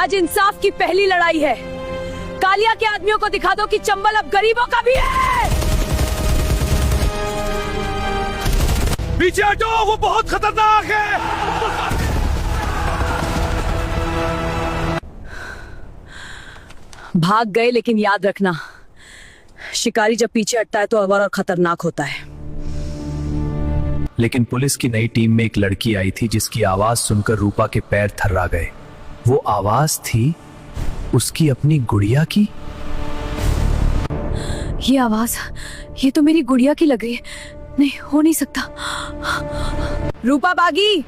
आज इंसाफ की पहली लड़ाई है। कालिया के आदमियों को दिखा दो कि चंबल अब गरीबों का भी है। पीछे हटो, वो बहुत खतरनाक है। भाग गए, लेकिन याद रखना, शिकारी जब पीछे हटता है तो और खतरनाक होता है। लेकिन पुलिस की नई टीम में एक लड़की आई थी जिसकी आवाज सुनकर रूपा के पैर थर्रा गए। वो आवाज थी उसकी अपनी गुड़िया की। ये आवाज, ये तो मेरी गुड़िया की लग रही है। नहीं, हो नहीं सकता। रूपा बागी,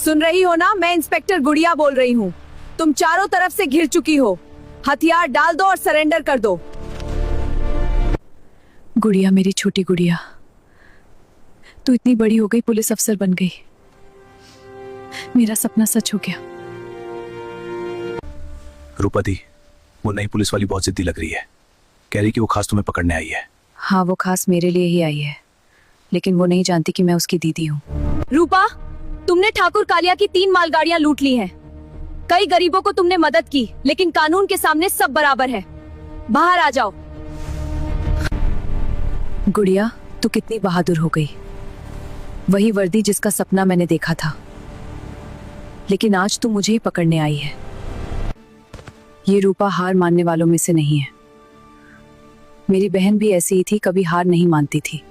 सुन रही हो ना? मैं इंस्पेक्टर गुड़िया बोल रही हूँ। तुम चारों तरफ से घिर चुकी हो। हथियार डाल दो और सरेंडर कर दो। गुड़िया, मेरी छोटी गुड़िया, तू इतनी बड़ी हो गई, पुलिस अफसर बन गई। मेरा सपना सच हो गया। रूपा दी, वो नई पुलिस वाली बहुत जिद्दी लग रही है। कह रही कि वो खास तुम्हें पकड़ने आई है। हाँ, वो खास मेरे लिए ही आई है, लेकिन वो नहीं जानती कि मैं उसकी दीदी हूँ। रूपा, तुमने ठाकुर कालिया की 3 मालगाड़ियाँ लूट ली हैं। कई गरीबों को तुमने मदद की, लेकिन कानून के सामने सब बराबर है। बाहर आ जाओ। गुड़िया, तू कितनी बहादुर हो गई। वही वर्दी जिसका सपना मैंने देखा था, लेकिन आज तू मुझे ही पकड़ने आई है। ये रूपा हार मानने वालों में से नहीं है। मेरी बहन भी ऐसी ही थी, कभी हार नहीं मानती थी।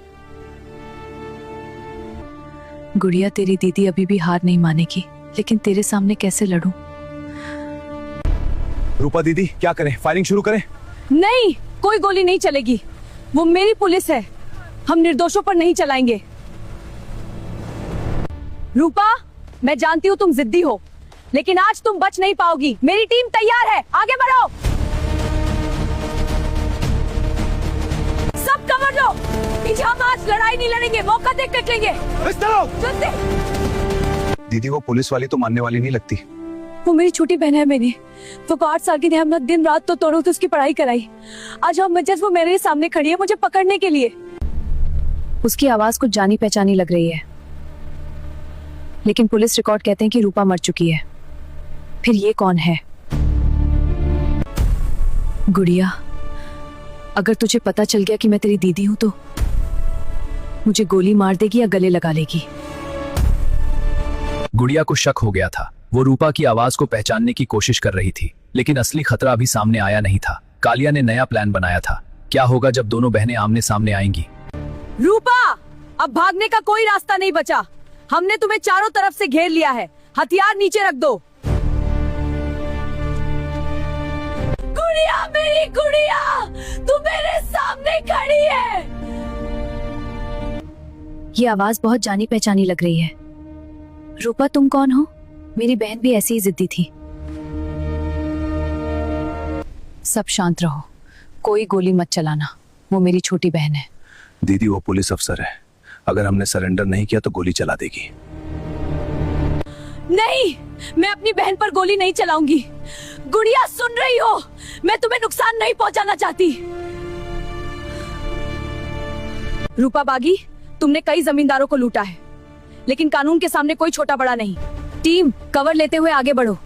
गुड़िया, तेरी दीदी अभी भी हार नहीं मानेगी, लेकिन तेरे सामने कैसे लड़ूं? रूपा दीदी, क्या करें? फायरिंग शुरू करें? नहीं, कोई गोली नहीं चलेगी। वो मेरी पुलिस है। हम निर्दोषों पर नहीं चलाएंगे। रूपा, मैं जानती हूँ तुम जिद्दी हो, लेकिन आज तुम बच नहीं पाओगी। मेरी टीम तैयार है, आगे बढ़ो। सब कवर लो। पीछे हम आज लड़ाई नहीं लड़ेंगे, मौका देख कर लेंगे। दीदी, वो पुलिस वाली तो मानने वाली नहीं लगती। वो मेरी छोटी बहन है। मैंने वो 8 साल की थी, हम दिन रात तो तोड़ो तो उसकी पढ़ाई कराई। आज हम जस्ट वो मेरे सामने खड़ी है मुझे पकड़ने के लिए। उसकी आवाज कुछ जानी पहचानी लग रही है, लेकिन पुलिस रिकॉर्ड कहते हैं कि रूपा मर चुकी है। फिर ये कौन है? गुड़िया, अगर तुझे पता चल गया कि मैं तेरी दीदी हूं तो मुझे गोली मार देगी या गले लगा लेगी। गुड़िया को शक हो गया था। वो रूपा की आवाज को पहचानने की कोशिश कर रही थी, लेकिन असली खतरा अभी सामने आया नहीं था। कालिया ने नया प्लान बनाया था। क्या होगा जब दोनों बहनें आमने सामने आएंगी? रूपा, अब भागने का कोई रास्ता नहीं बचा। हमने तुम्हें चारों तरफ से घेर लिया है। हथियार नीचे रख दो। गुड़िया, मेरी गुड़िया, तू मेरे सामने खड़ी है। ये आवाज बहुत जानी पहचानी लग रही है। रूपा, तुम कौन हो? मेरी बहन भी ऐसी ही जिद्दी थी। सब शांत रहो, कोई गोली मत चलाना। वो मेरी छोटी बहन है। दीदी, वो पुलिस अफसर है। अगर हमने सरेंडर नहीं किया तो गोली चला देगी। नहीं, मैं अपनी बहन पर गोली नहीं चलाऊंगी। गुड़िया, सुन रही हो? मैं तुम्हें नुकसान नहीं पहुंचाना चाहती। रूपा बागी, तुमने कई जमींदारों को लूटा है, लेकिन कानून के सामने कोई छोटा बड़ा नहीं। टीम, कवर लेते हुए आगे बढ़ो,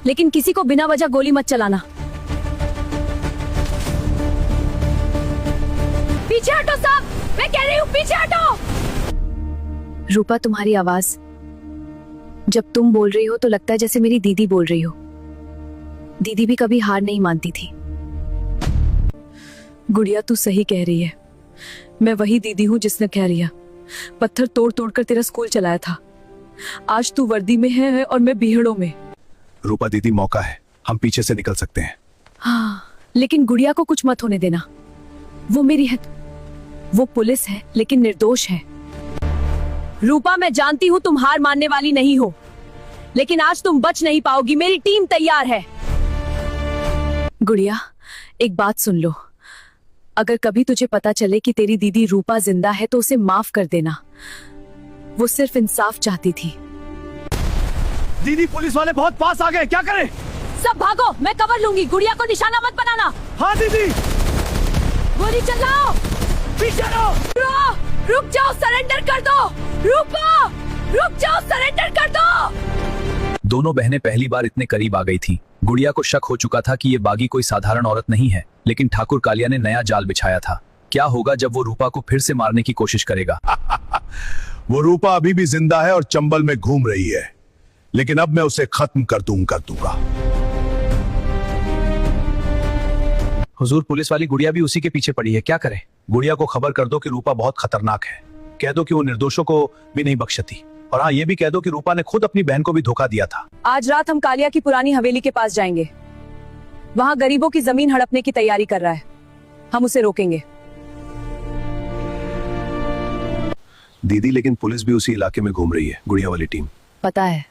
लेकिन किसी को बिना वजह गोली मत चलाना। पीछे हटो सब, मैं कह रही हूँ पीछे हटो। रूपा, तुम्हारी आवाज जब तुम बोल रही हो तो लगता है जैसे मेरी दीदी बोल रही हो। दीदी भी कभी हार नहीं मानती थी। गुड़िया, तू सही कह रही है। मैं वही दीदी हूँ जिसने कह रिया पत्थर तोड़ तोड़ कर तेरा स्कूल चलाया था। आज तू वर्दी में है और मैं बीहड़ों में। रूपा दीदी, मौका है, हम पीछे से निकल सकते हैं। हाँ, लेकिन गुड़िया को कुछ मत होने देना। वो मेरी है। वो पुलिस है, लेकिन निर्दोष है। रूपा, मैं जानती हूँ तुम हार मानने वाली नहीं हो, लेकिन आज तुम बच नहीं पाओगी। मेरी टीम तैयार है। गुड़िया, एक बात सुन लो। अगर कभी तुझे पता चले कि तेरी दीदी रूपा जिंदा है तो उसे माफ कर देना। वो सिर्फ इंसाफ चाहती थी। दीदी, पुलिस वाले बहुत पास आ गए, क्या करें? सब भागो, मैं कवर लूंगी। गुड़िया को निशाना मत बनाना। हाँ दीदी। गोली चलाओ। पीछे रहो। रुक जाओ, सरेंडर कर दो। रुक जाओ, सरेंडर कर दो। दोनों बहनें पहली बार इतने करीब आ गई थी। गुड़िया को शक हो चुका था कि ये बागी कोई साधारण औरत नहीं है, लेकिन ठाकुर कालिया ने नया जाल बिछाया था। क्या होगा जब वो रूपा को फिर से मारने की कोशिश करेगा? वो रूपा अभी भी जिंदा है और चंबल में घूम रही है, लेकिन अब मैं उसे खत्म कर दूंगा। हुजूर, पुलिस वाली गुड़िया भी उसी के पीछे पड़ी है, क्या करें? गुड़िया को खबर कर दो कि रूपा बहुत खतरनाक है। कह दो कि वो निर्दोषों को भी नहीं बख्शती। और हाँ, ये भी कह दो कि रूपा ने खुद अपनी बहन को भी धोखा दिया था। आज रात हम कालिया की पुरानी हवेली के पास जाएंगे। वहाँ गरीबों की जमीन हड़पने की तैयारी कर रहा है, हम उसे रोकेंगे। दीदी, लेकिन पुलिस भी उसी इलाके में घूम रही है, गुड़िया वाली टीम। पता है,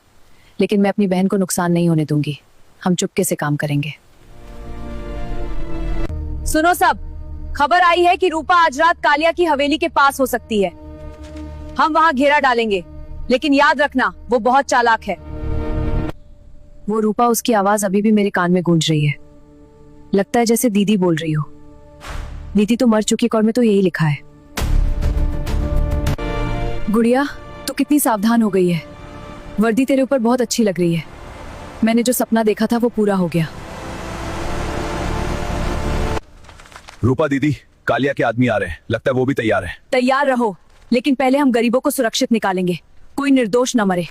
लेकिन मैं अपनी बहन को नुकसान नहीं होने दूंगी। हम चुपके से काम करेंगे। सुनो सब, खबर आई है कि रूपा आज रात कालिया की हवेली के पास हो सकती है। हम वहां घेरा डालेंगे, लेकिन याद रखना वो बहुत चालाक है। वो रूपा, उसकी आवाज अभी भी मेरे कान में गूंज रही है। लगता है जैसे दीदी बोल रही हो। दीदी तो मर चुकी, और में तो यही लिखा है। गुड़िया, तू कितनी सावधान हो गई है। वर्दी तेरे ऊपर बहुत अच्छी लग रही है। मैंने जो सपना देखा था वो पूरा हो गया। रूपा दीदी, कालिया के आदमी आ रहे हैं, लगता है वो भी तैयार है। तैयार रहो, लेकिन पहले हम गरीबों को सुरक्षित निकालेंगे, कोई निर्दोष न मरे।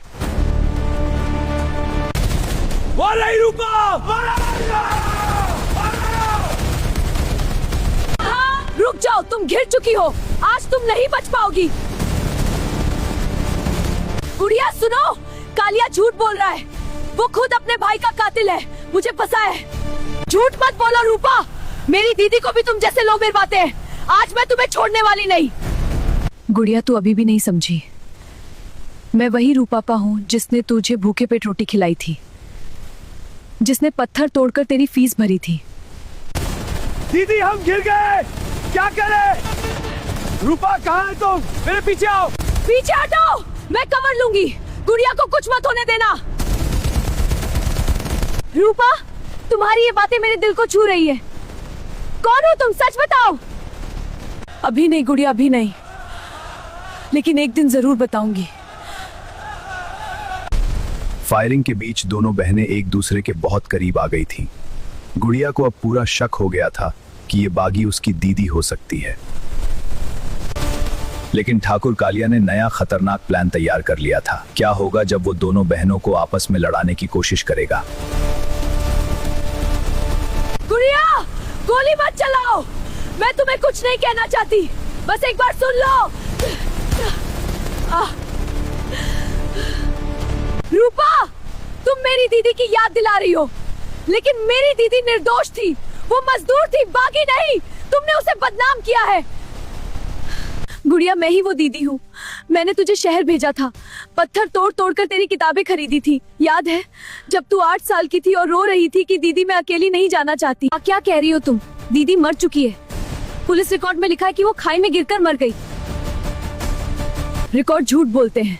रुक जाओ, तुम घिर चुकी हो, आज तुम नहीं बच पाओगी। गुड़िया सुनो, कालिया झूठ बोल रहा है। वो खुद अपने भाई का कातिल है, मुझे फंसा है। झूठ मत बोलो रूपा, मेरी दीदी को भी तुम जैसे लोग मिलवाते हैं। आज मैं तुम्हें छोड़ने वाली नहीं। गुड़िया, तू अभी भी नहीं समझी। मैं वही रूपापा हूँ जिसने तुझे भूखे पेट रोटी खिलाई थी, जिसने पत्थर तोड़कर तेरी फीस भरी थी। दीदी, हम गिर गए, क्या करें? रूपा कहाँ है तुम? मेरे पीछे आओ। पीछे हटो, मैं कवर लूंगी। गुड़िया को कुछ मत होने देना। रूपा, तुम्हारी ये बातें मेरे दिल को छू रही है। कौन हो तुम, सच बताओ। अभी नहीं गुड़िया, अभी नहीं, लेकिन एक दिन जरूर बताऊंगी। फायरिंग के बीच दोनों बहनें एक दूसरे के बहुत करीब आ गई थीं। गुड़िया को अब पूरा शक हो गया था कि ये बागी उसकी दीदी हो सकती है, लेकिन ठाकुर कालिया ने नया खतरनाक प्लान तैयार कर लिया था। क्या होगा जब वो दोनों बहनों को आपस में लड़ाने की कोशिश करेगा? गुड़िया, गोली मत चलाओ, मैं तुम्हें कुछ नहीं कहना चाहती, बस एक बार सुन लो। रूपा, तुम मेरी दीदी की याद दिला रही हो, लेकिन मेरी दीदी निर्दोष थी, वो मजदूर थी, बागी नहीं। तुमने उसे बदनाम किया है। गुड़िया, मैं ही वो दीदी हूँ। मैंने तुझे शहर भेजा था, पत्थर तोड़ तोड़ कर तेरी किताबें खरीदी थी, याद है? जब तू 8 साल की थी और रो रही थी कि दीदी मैं अकेली नहीं जाना चाहती। क्या कह रही हो तुम? दीदी मर चुकी है। पुलिस रिकॉर्ड में लिखा है कि वो खाई में गिरकर मर गई। रिकॉर्ड झूठ बोलते हैं।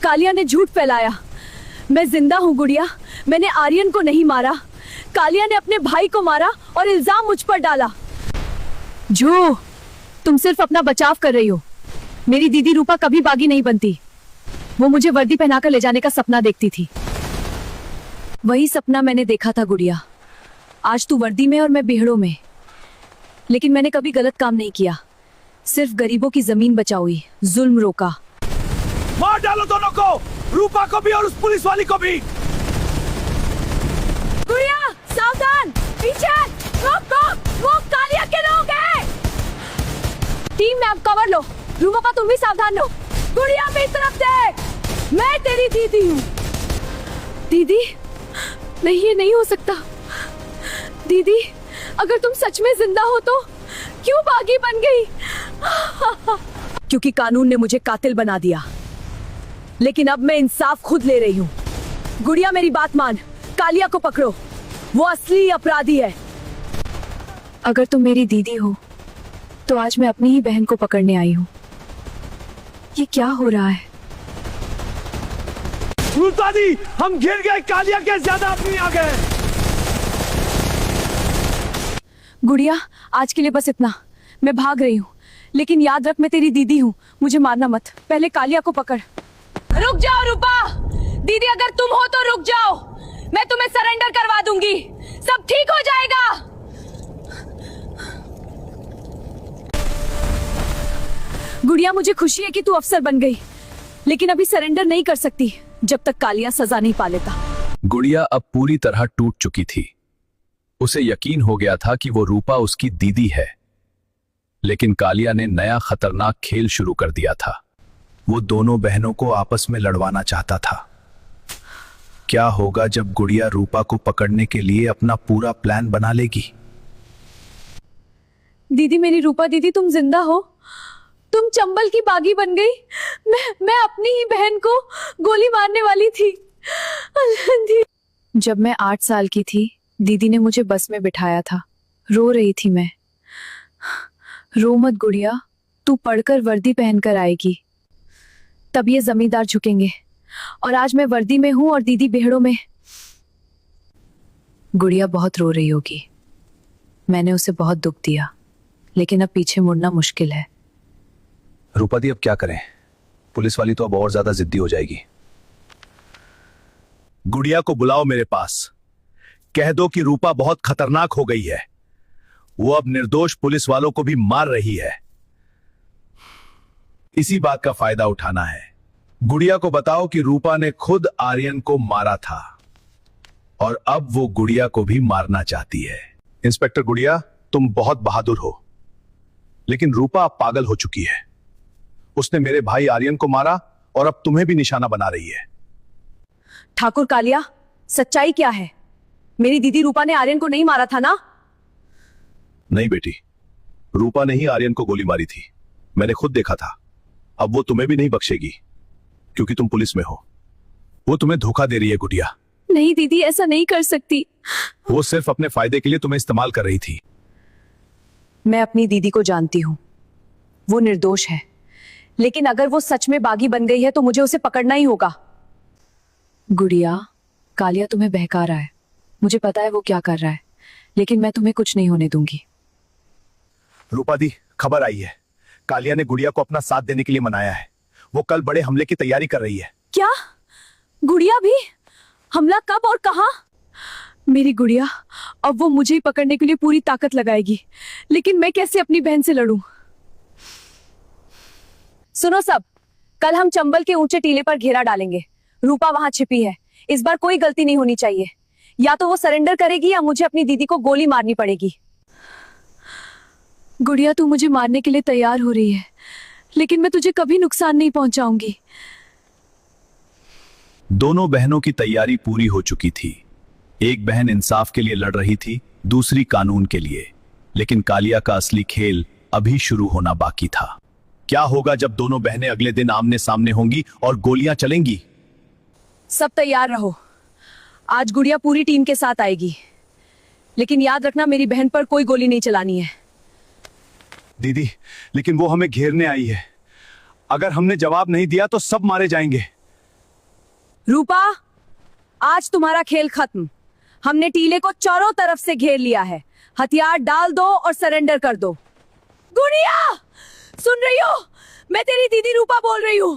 कालिया ने झूठ फैलाया। मैं जिंदा हूँ गुड़िया, मैंने आर्यन को नहीं मारा। कालिया ने अपने भाई को मारा और इल्जाम मुझ पर डाला। जो तुम सिर्फ अपना बचाव कर रही हो। मेरी दीदी रूपा कभी बागी नहीं बनती। वो मुझे वर्दी पहनाकर ले जाने का सपना देखती थी। वही सपना मैंने देखा था गुड़िया। आज तू वर्दी में और मैं बेहड़ों में, लेकिन मैंने कभी गलत काम नहीं किया, सिर्फ गरीबों की जमीन बचाई, जुल्म रोका। मार डालो दोनों को, रूपा को भी और उस पुलिस वाली को भी। गुड़िया सावधान, पीछे रोक, वो कालिया के लोग हैं। टीम में आप कवर लो। रूपा, तुम भी सावधान रहो। गुड़िया मेरी तरफ देख, मैं तेरी दीदी हूँ। दीदी नहीं, ये नहीं हो सकता। दीदी, अगर तुम सच में जिंदा हो तो क्यों बागी बन गई? क्योंकि कानून ने मुझे कातिल बना दिया, लेकिन अब मैं इंसाफ खुद ले रही हूँ। गुड़िया मेरी बात मान, कालिया को पकड़ो, वो असली अपराधी है। अगर तुम मेरी दीदी हो तो आज मैं अपनी ही बहन को पकड़ने आई हूँ। ये क्या हो रहा है? दादी, हम गिर गए, कालिया के ज्यादा आदमी आ गए। गुड़िया, आज के लिए बस इतना। मैं भाग रही हूँ, लेकिन याद रख मैं तेरी दीदी हूँ, मुझे मारना मत। पहले कालिया को पकड़। रुक जाओ रूपा, दीदी अगर तुम हो तो रुक जाओ, मैं तुम्हें सरेंडर करवा दूंगी। गुड़िया, मुझे खुशी है कि तू अफसर बन गई, लेकिन अभी सरेंडर नहीं कर सकती जब तक कालिया सजा नहीं पा लेता। गुड़िया अब पूरी तरह टूट चुकी थी। उसे यकीन हो गया था कि वो रूपा उसकी दीदी है, लेकिन कालिया ने नया खतरनाक खेल शुरू कर दिया था। वो दोनों बहनों को आपस में लड़वाना चाहता था। क्या होगा जब गुड़िया रूपा को पकड़ने के लिए अपना पूरा प्लान बना लेगी? दीदी, मेरी रूपा दीदी, तुम जिंदा हो? तुम चंबल की बागी बन गई। मैं अपनी ही बहन को गोली मारने वाली थी। जब मैं 8 साल की थी, दीदी ने मुझे बस में बिठाया था। रो रही थी मैं। रो मत गुड़िया, तू पढ़कर वर्दी पहनकर आएगी, तब ये जमींदार झुकेंगे। और आज मैं वर्दी में हूं और दीदी बेहड़ों में। गुड़िया बहुत रो रही होगी। मैंने उसे बहुत दुख दिया, लेकिन अब पीछे मुड़ना मुश्किल है। रूपा दी, अब क्या करें? पुलिस वाली तो अब और ज्यादा जिद्दी हो जाएगी। गुड़िया को बुलाओ मेरे पास। कह दो कि रूपा बहुत खतरनाक हो गई है। वो अब निर्दोष पुलिस वालों को भी मार रही है। इसी बात का फायदा उठाना है। गुड़िया को बताओ कि रूपा ने खुद आर्यन को मारा था और अब वो गुड़िया को भी मारना चाहती है। इंस्पेक्टर गुड़िया, तुम बहुत बहादुर हो, लेकिन रूपा अब पागल हो चुकी है। उसने मेरे भाई आर्यन को मारा और अब तुम्हें भी निशाना बना रही है। ठाकुर कालिया, सच्चाई क्या है? मेरी दीदी रूपा ने आर्यन को नहीं मारा था ना? नहीं बेटी, रूपा ने ही आर्यन को गोली मारी थी। मैंने खुद देखा था। अब वो तुम्हें भी नहीं बख्शेगी, क्योंकि तुम पुलिस में हो। वो तुम्हें धोखा दे रही है गुड़िया। नहीं दीदी, ऐसा नहीं कर सकती। वो सिर्फ अपने फायदे के लिए तुम्हें इस्तेमाल कर रही थी। मैं अपनी दीदी को जानती हूँ, वो निर्दोष है। लेकिन अगर वो सच में बागी बन गई है तो मुझे उसे पकड़ना ही होगा। गुड़िया, कालिया तुम्हें बहका रहा है। मुझे पता है वो क्या कर रहा है, लेकिन मैं तुम्हें कुछ नहीं होने दूंगी। रूपा दी, खबर आई है। कालिया ने गुड़िया को अपना साथ देने के लिए मनाया है। वो कल बड़े हमले की तैयारी कर रही है। क्या? गुड़िया भी? हमला कब और कहां? मेरी गुड़िया, अब वो मुझे ही पकड़ने के लिए पूरी ताकत लगाएगी, लेकिन मैं कैसे अपनी बहन से लड़ूं? सुनो सब, कल हम चंबल के ऊंचे टीले पर घेरा डालेंगे। रूपा वहां छिपी है। इस बार कोई गलती नहीं होनी चाहिए। या तो वो सरेंडर करेगी या मुझे अपनी दीदी को गोली मारनी पड़ेगी। गुड़िया, तू मुझे मारने के लिए तैयार हो रही है, लेकिन मैं तुझे कभी नुकसान नहीं पहुंचाऊंगी। दोनों बहनों की तैयारी पूरी हो चुकी थी। एक बहन इंसाफ के लिए लड़ रही थी, दूसरी कानून के लिए। लेकिन कालिया का असली खेल अभी शुरू होना बाकी था। क्या होगा जब दोनों बहनें अगले दिन आमने सामने होंगी और गोलियां चलेंगी? सब तैयार रहो। आज गुड़िया पूरी टीम के साथ आएगी, लेकिन याद रखना, मेरी बहन पर कोई गोली नहीं चलानी है। दीदी, लेकिन वो हमें घेरने आई है। अगर हमने जवाब नहीं दिया तो सब मारे जाएंगे। रूपा, आज तुम्हारा खेल खत्म। हमने टीले को चारों तरफ से घेर लिया है। हथियार डाल दो और सरेंडर कर दो। गुड़िया, सुन रही हो? मैं तेरी दीदी रूपा बोल रही हूँ।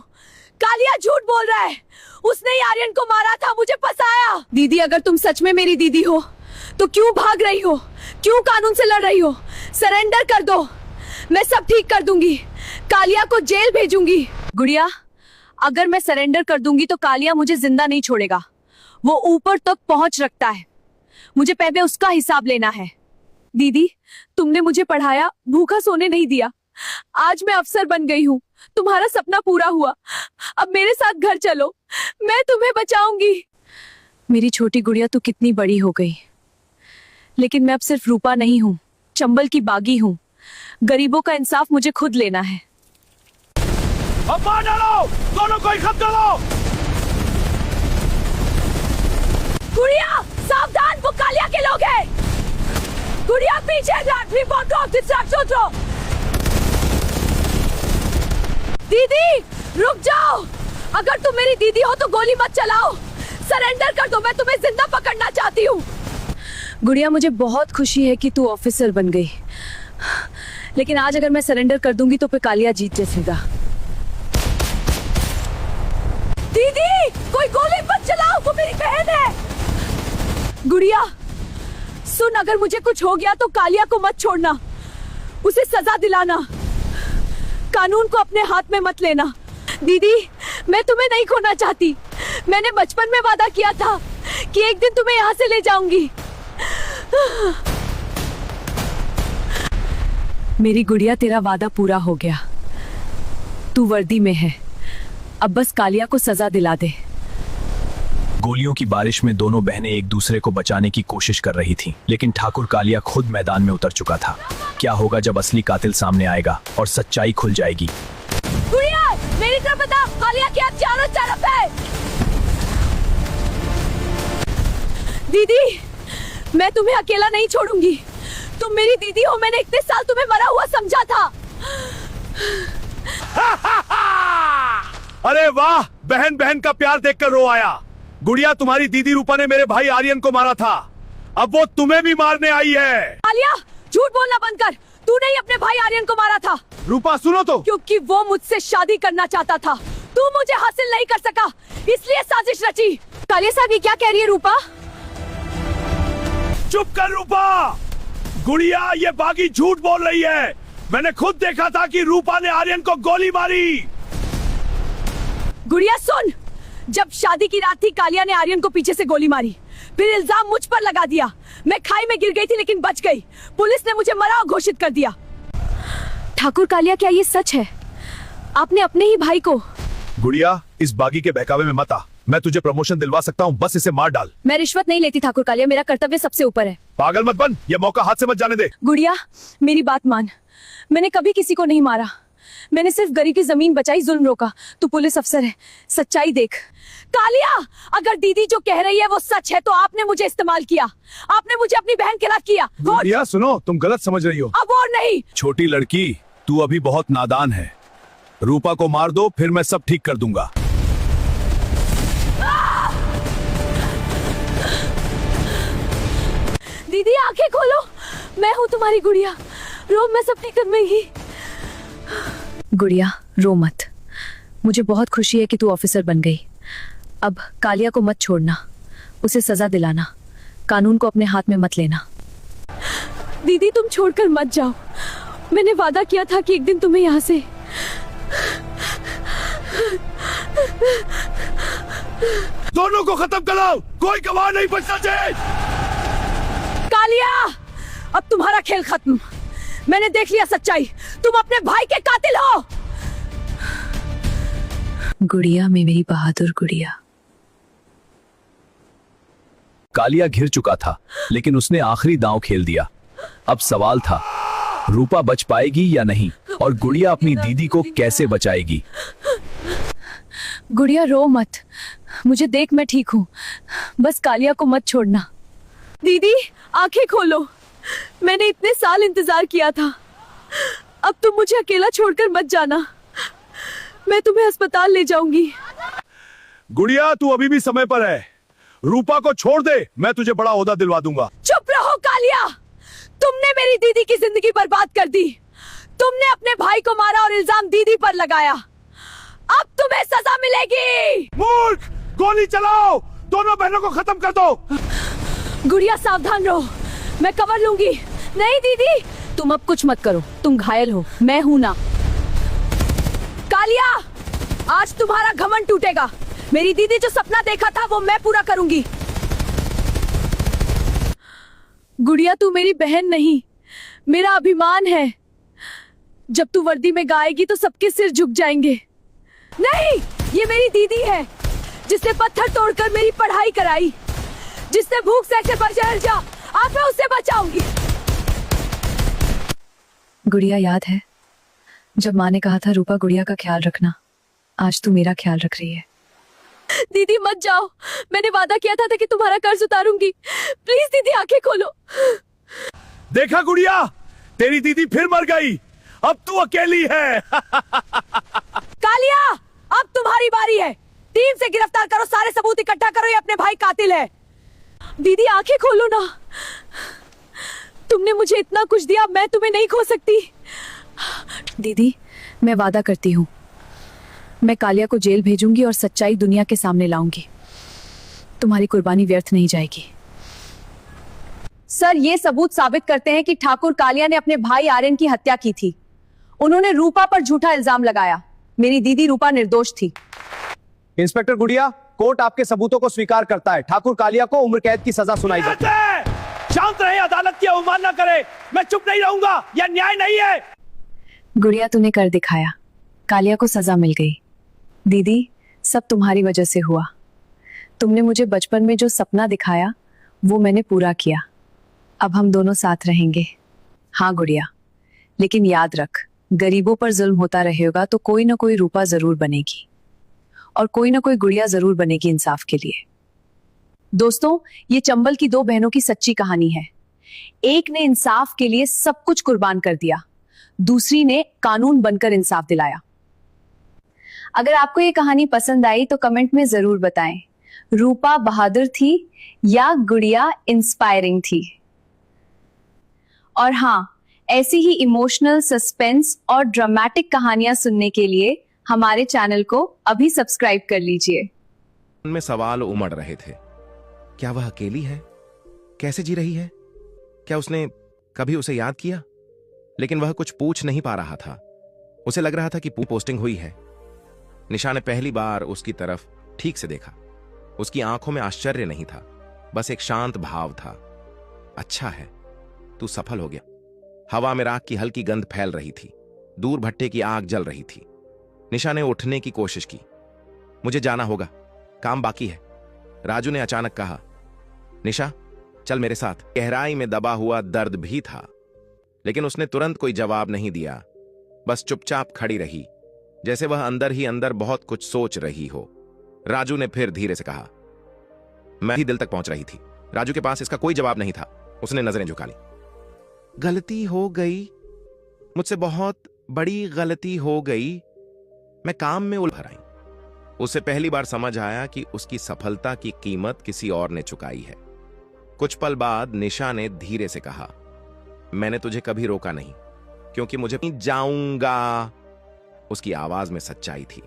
कालिया झूठ बोल रहा है। उसने ही आर्यन को मारा था, मुझे फंसाया। दीदी, अगर तुम सच में मेरी दीदी हो तो क्यों भाग रही हो? क्यों कानून से लड़ रही हो? सरेंडर कर दो, मैं सब ठीक कर दूंगी। कालिया को जेल भेजूंगी। गुड़िया, अगर मैं सरेंडर कर दूंगी तो कालिया मुझे जिंदा नहीं छोड़ेगा। वो ऊपर तक पहुंच रखता है। मुझे पहले उसका हिसाब लेना है। दीदी, तुमने मुझे पढ़ाया, भूखा सोने नहीं दिया। आज मैं अफसर बन गई हूँ। तुम्हारा सपना पूरा हुआ। अब मेरे साथ घर चलो, मैं तुम्हें बचाऊंगी। मेरी छोटी गुड़िया, तू कितनी बड़ी हो गई, लेकिन मैं अब सिर्फ रूपा नहीं हूँ, चंबल की बागी हूँ। गरीबों का इंसाफ मुझे खुद लेना है। अब मार डालो, दोनों को ही खत्म करो। गुड़िया, सावधान, वो कालिया के लोग हैं। गुड़िया, पीछे जा। दीदी, रुक जाओ। अगर तुम मेरी दीदी हो तो गोली मत चलाओ। सरेंडर कर दो, मैं तुम्हें जिंदा पकड़ना चाहती हूँ। गुड़िया, मुझे बहुत खुशी है कि तू ऑफिसर बन गई, लेकिन आज अगर मैं सरेंडर कर दूंगी तो फिर कालिया जीत जाएगा। दीदी, कोई गोली मत चलाओ, वो मेरी बहन है। गुड़िया सुन, अगर मुझे कुछ हो गया तो कालिया को मत छोड़ना, उसे सजा दिलाना। कानून को अपने हाथ में मत लेना। दीदी, मैं तुम्हें नहीं खोना चाहती। मैंने बचपन में वादा किया था कि एक दिन तुम्हें यहाँ से ले जाऊंगी। मेरी गुड़िया, तेरा वादा पूरा हो गया। तू वर्दी में है, अब बस कालिया को सजा दिला दे। गोलियों की बारिश में दोनों बहनें एक दूसरे को बचाने की कोशिश कर रही थीं, लेकिन ठाकुर कालिया खुद मैदान में उतर चुका था। क्या होगा जब असली कातिल सामने आएगा और सच्चाई खुल जाएगी? गुड़िया, मेरी तरफ बता, कालिया क्या चारों तरफ है? दीदी, मैं तुम्हें अकेला नहीं छोड़ूंगी। तुम मेरी दीदी हो, मैंने इतने साल तुम्हें मरा हुआ समझा था। अरे वाह, बहन बहन का प्यार देखकर रो आया। गुड़िया, तुम्हारी दीदी रूपा ने मेरे भाई आर्यन को मारा था, अब वो तुम्हें भी मारने आई है। कालिया, झूठ बोलना बंद कर। तूने ही अपने भाई आर्यन को मारा था। रूपा सुनो तो। क्योंकि वो मुझसे शादी करना चाहता था, तू मुझे हासिल नहीं कर सका, इसलिए साजिश रची। कालिया साहब, ये क्या कह रही है रूपा? चुप कर रूपा। गुड़िया, ये बागी झूठ बोल रही है। मैंने खुद देखा था कि रूपा ने आर्यन को गोली मारी। गुड़िया सुन, जब शादी की रात थी, कालिया ने आर्यन को पीछे से गोली मारी, फिर इल्जाम मुझ पर लगा दिया। मैं खाई में गिर गई थी लेकिन बच गई। पुलिस ने मुझे मरा घोषित कर दिया। ठाकुर कालिया, क्या ये सच है? आपने अपने ही भाई को? गुड़िया, इस बागी के बहकावे में मत आ। मैं तुझे प्रमोशन दिलवा सकता हूँ, बस इसे मार डाल। मैं रिश्वत नहीं लेती ठाकुर कालिया, मेरा कर्तव्य सबसे ऊपर है। पागल मत बन, ये मौका हाथ से मत जाने दे। गुड़िया, मेरी बात मान। मैंने कभी किसी को नहीं मारा, मैंने सिर्फ गरीब की जमीन बचाई, जुल्म रोका। तू पुलिस अफसर है, सच्चाई देख। कालिया, अगर दीदी जो कह रही है वो सच है तो आपने मुझे इस्तेमाल किया, आपने मुझे अपनी बहन के साथ किया। गुड़िया सुनो, तुम गलत समझ रही हो। अब और नहीं। छोटी लड़की, तू अभी बहुत नादान है। रूपा को मार दो, फिर मैं सब ठीक कर दूंगा। दीदी, आंखें खोलो, मैं हूँ तुम्हारी गुड़िया। रो, मैं सब ठीक कर दूंगी। गुड़िया, रो मत। मुझे बहुत खुशी है कि तू ऑफिसर बन गई। अब कालिया को मत छोड़ना, उसे सजा दिलाना। कानून को अपने हाथ में मत लेना। दीदी, तुम छोड़कर मत जाओ। मैंने वादा किया था कि एक दिन तुम्हें यहाँ से। दोनों को खत्म कराओ, कोई गवाह नहीं बचना चाहिए। कालिया, अब तुम्हारा खेल खत्म। मैंने देख लिया सच्चाई, तुम अपने भाई के कातिल हो। गुड़िया, मेरी बहादुर गुड़िया। कालिया घिर चुका था, लेकिन उसने आखिरी दांव खेल दिया। अब सवाल था, रूपा बच पाएगी या नहीं, और गुड़िया अपनी दीदी को कैसे बचाएगी? गुड़िया, रो मत, मुझे देख, मैं ठीक हूँ। बस कालिया को मत छोड़ना। दीदी, आंखें खोलो, मैंने इतने साल इंतजार किया था। अब तुम मुझे अकेला छोड़कर मत जाना, मैं तुम्हें अस्पताल ले जाऊंगी। गुड़िया, तू अभी भी समय पर है। रूपा को छोड़ दे, मैं तुझे बड़ा ओहदा दिलवा दूंगा। चुप रहो कालिया, तुमने मेरी दीदी की जिंदगी बर्बाद कर दी। तुमने अपने भाई को मारा और इल्जाम दीदी पर लगाया। अब तुम्हें सजा मिलेगी। मूर्ख, गोली चलाओ, दोनों बहनों को खत्म कर दो। गुड़िया, सावधान रहो, मैं कवर लूंगी। नहीं दीदी, तुम अब कुछ मत करो, तुम घायल हो, मैं हूं ना। कालिया, आज तुम्हारा घमंड टूटेगा। मेरी दीदी जो सपना देखा था वो मैं पूरा करूंगी। गुड़िया, तू मेरी बहन नहीं, मेरा अभिमान है। जब तू वर्दी में गाएगी तो सबके सिर झुक जाएंगे। नहीं, ये मेरी दीदी है, जिसने पत्थर तोड़कर मेरी पढ़ाई कराई, जिसने भूख से पर जहर जा। आज मैं उससे बचाऊंगी। गुड़िया, याद है जब माँ ने कहा था रूपा गुड़िया का ख्याल रखना? आज तू मेरा ख्याल रख रही है। दीदी मत जाओ, मैंने वादा किया था कि तुम्हारा कर्ज उतारूंगी। प्लीज दीदी, आंखें खोलो। देखा गुड़िया, तेरी दीदी फिर मर गई, अब तू अकेली है। कालिया, अब तुम्हारी बारी है। टीम से गिरफ्तार करो, सारे सबूत इकट्ठा करो, ये अपने भाई कातिल है। दीदी, आंखें खोलो ना, तुमने मुझे इतना कुछ दिया, मैं तुम्हें नहीं खो सकती। दीदी, मैं वादा करती हूँ, मैं कालिया को जेल भेजूंगी और सच्चाई दुनिया के सामने लाऊंगी। तुम्हारी कुर्बानी व्यर्थ नहीं जाएगी। सर, ये सबूत साबित करते हैं कि ठाकुर कालिया ने अपने भाई आर्यन की हत्या की थी उन्होंने रूपा पर झूठा इल्जाम लगाया। मेरी दीदी रूपा निर्दोष थी। इंस्पेक्टर गुड़िया, कोर्ट आपके सबूतों को स्वीकार करता है। ठाकुर कालिया को उम्र कैद की सजा सुनाई जाती है। शांत रहे, अदालत की अवमानना करे। मैं चुप नहीं रहूंगा, यह न्याय नहीं है। गुड़िया, तूने कर दिखाया। कालिया को सजा मिल गई। दीदी, सब तुम्हारी वजह से हुआ। तुमने मुझे बचपन में जो सपना दिखाया वो मैंने पूरा किया। अब हम दोनों साथ रहेंगे। हाँ गुड़िया, लेकिन याद रख, गरीबों पर जुल्म होता रहेगा तो कोई ना कोई रूपा जरूर बनेगी और कोई ना कोई गुड़िया जरूर बनेगी इंसाफ के लिए। दोस्तों, ये चंबल की दो बहनों की सच्ची कहानी है। एक ने इंसाफ के लिए सब कुछ कुर्बान कर दिया, दूसरी ने कानून बनकर इंसाफ दिलाया। अगर आपको ये कहानी पसंद आई तो कमेंट में जरूर बताएं, रूपा बहादुर थी या गुड़िया इंस्पायरिंग थी। और हाँ, ऐसी ही इमोशनल, सस्पेंस और ड्रामेटिक कहानियां सुनने के लिए हमारे चैनल को अभी सब्सक्राइब कर लीजिए। उनमें सवाल उमड़ रहे थे। क्या वह अकेली है? कैसे जी रही है? क्या उसने कभी उसे याद किया? लेकिन वह कुछ पूछ नहीं पा रहा था। उसे लग रहा था कि पोस्टिंग हुई है। निशा ने पहली बार उसकी तरफ ठीक से देखा। उसकी आंखों में आश्चर्य नहीं था, बस एक शांत भाव था। अच्छा है, तू सफल हो गया। हवा में राख की हल्की गंध फैल रही थी। दूर भट्टे की आग जल रही थी। निशा ने उठने की कोशिश की। मुझे जाना होगा, काम बाकी है। राजू ने अचानक कहा, निशा चल मेरे साथ। गहराई में दबा हुआ दर्द भी था, लेकिन उसने तुरंत कोई जवाब नहीं दिया। बस चुपचाप खड़ी रही, जैसे वह अंदर ही अंदर बहुत कुछ सोच रही हो। राजू ने फिर धीरे से कहा, मैं ही दिल तक पहुंच रही थी। राजू के पास इसका कोई जवाब नहीं था। उसने नजरें झुका ली। गलती हो गई, मुझसे बहुत बड़ी गलती हो गई। मैं काम में उलझ आई। उसे पहली बार समझ आया कि उसकी सफलता की कीमत किसी और ने चुकाई है। कुछ पल बाद निशा ने धीरे से कहा, मैंने तुझे कभी रोका नहीं, क्योंकि मुझे जाऊंगा। उसकी आवाज में सच्चाई थी,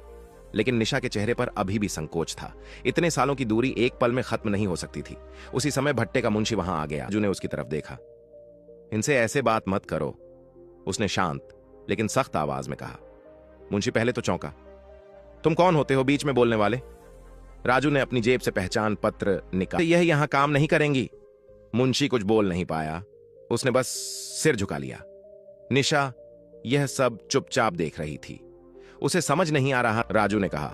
लेकिन निशा के चेहरे पर अभी भी संकोच था। इतने सालों की दूरी एक पल में खत्म नहीं हो सकती थी। उसी समय भट्टे का मुंशी वहां आ गया। राजू ने उसकी तरफ देखा। इनसे ऐसे बात मत करो, उसने शांत लेकिन सख्त आवाज में कहा। मुंशी पहले तो चौंका। तुम कौन होते हो बीच में बोलने वाले? राजू ने अपनी जेब से पहचान पत्र निकाला। यह यहां काम नहीं करेंगी। मुंशी कुछ बोल नहीं पाया, उसने बस सिर झुका लिया। निशा यह सब चुपचाप देख रही थी। उसे समझ नहीं आ रहा। राजू ने कहा,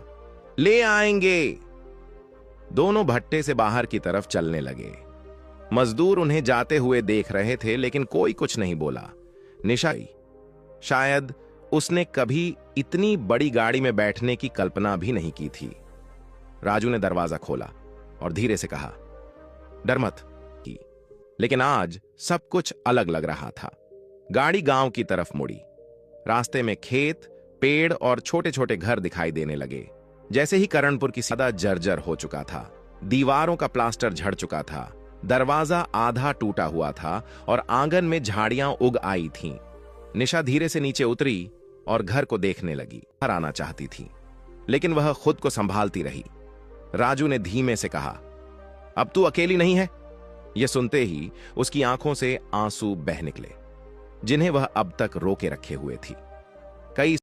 ले आएंगे। दोनों भट्टे से बाहर की तरफ चलने लगे। मजदूर उन्हें जाते हुए देख रहे थे, लेकिन कोई कुछ नहीं बोला। निशा, शायद उसने कभी इतनी बड़ी गाड़ी में बैठने की कल्पना भी नहीं की थी। राजू ने दरवाजा खोला और धीरे से कहा, डर मत की। लेकिन आज सब कुछ अलग लग रहा था। गाड़ी गांव की तरफ मुड़ी। रास्ते में खेत, पेड़ और छोटे छोटे घर दिखाई देने लगे। जैसे ही करणपुर की सदा जर्जर हो चुका था। दीवारों का प्लास्टर झड़ चुका था। दरवाजा आधा टूटा हुआ था और आंगन में झाड़ियां उग आई थीं। निशा धीरे से नीचे उतरी और घर को देखने लगी। घर आना चाहती थी, लेकिन वह खुद को संभालती रही। राजू ने धीमे से कहा, अब तू अकेली नहीं है। यह सुनते ही उसकी आंखों से आंसू बह निकले, जिन्हें वह अब तक रोके रखे हुए थी। कई